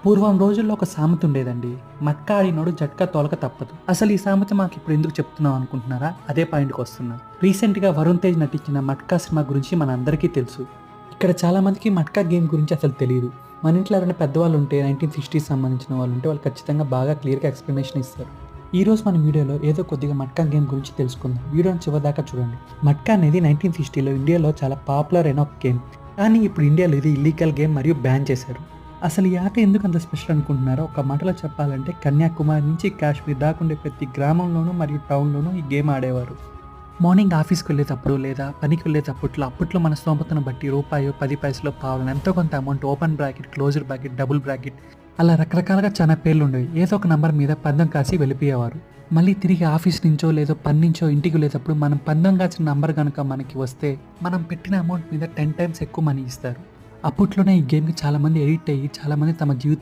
పూర్వం రోజుల్లో ఒక సామెత ఉండేదండి, మట్కా ఆడినోడు జట్కా తోలక తప్పదు. అసలు ఈ సామెత మాకు ఇప్పుడు ఎందుకు చెప్తున్నాం అనుకుంటున్నారా? అదే పాయింట్కి వస్తున్నా. రీసెంట్గా వరుణ్ తేజ్ నటించిన మట్కా సినిమా గురించి మనందరికీ తెలుసు. ఇక్కడ చాలా మందికి మట్కా గేమ్ గురించి అసలు తెలియదు. మన ఇంట్లో ఎవరైనా పెద్దవాళ్ళు ఉంటే 1960s సంబంధించిన వాళ్ళు ఉంటే వాళ్ళు ఖచ్చితంగా బాగా క్లియర్గా ఎక్స్ప్లెనేషన్ ఇస్తారు. ఈ రోజు మన వీడియోలో ఏదో కొద్దిగా మట్కా గేమ్ గురించి తెలుసుకుందాం. వీడియోని చివరిదాకా చూడండి. మట్కా అనేది 1960లో ఇండియాలో చాలా పాపులర్ అయిన ఒక గేమ్. కానీ ఇప్పుడు ఇండియాలో ఇది ఇల్లీగల్ గేమ్ మరియు బ్యాన్ చేశారు. అసలు ఈ ఆట ఎందుకు అంత స్పెషల్ అనుకుంటున్నారో ఒక మాటలో చెప్పాలంటే, కన్యాకుమారి నుంచి కాశ్మీర్ దాకా ఉండే ప్రతి గ్రామంలోనూ మరియు టౌన్లోనూ ఈ గేమ్ ఆడేవారు. మార్నింగ్ ఆఫీస్కి వెళ్ళేటప్పుడు లేదా పనికి వెళ్ళేటప్పట్లో అప్పట్లో మన స్తోమతను బట్టి రూపాయో 10 పైసలో పావులను ఎంతో కొంత amount open bracket, closed bracket, double bracket అలా రకరకాలుగా చాలా పేర్లు ఉండేవి. ఏదో ఒక నంబర్ మీద పందెం కాసి వెళ్ళిపోయేవారు. మళ్ళీ తిరిగి ఆఫీస్ నుంచో లేదో పని నుంచో ఇంటికి వెళ్ళేటప్పుడు మనం పందెం కాసిన నంబర్ కనుక మనకి వస్తే మనం పెట్టిన అమౌంట్ మీద 10 times ఎక్కువ మనీ ఇస్తారు. అప్పట్లోనే ఈ గేమ్కి చాలామంది ఎడిక్ట్ అయ్యి చాలామంది తమ జీవితం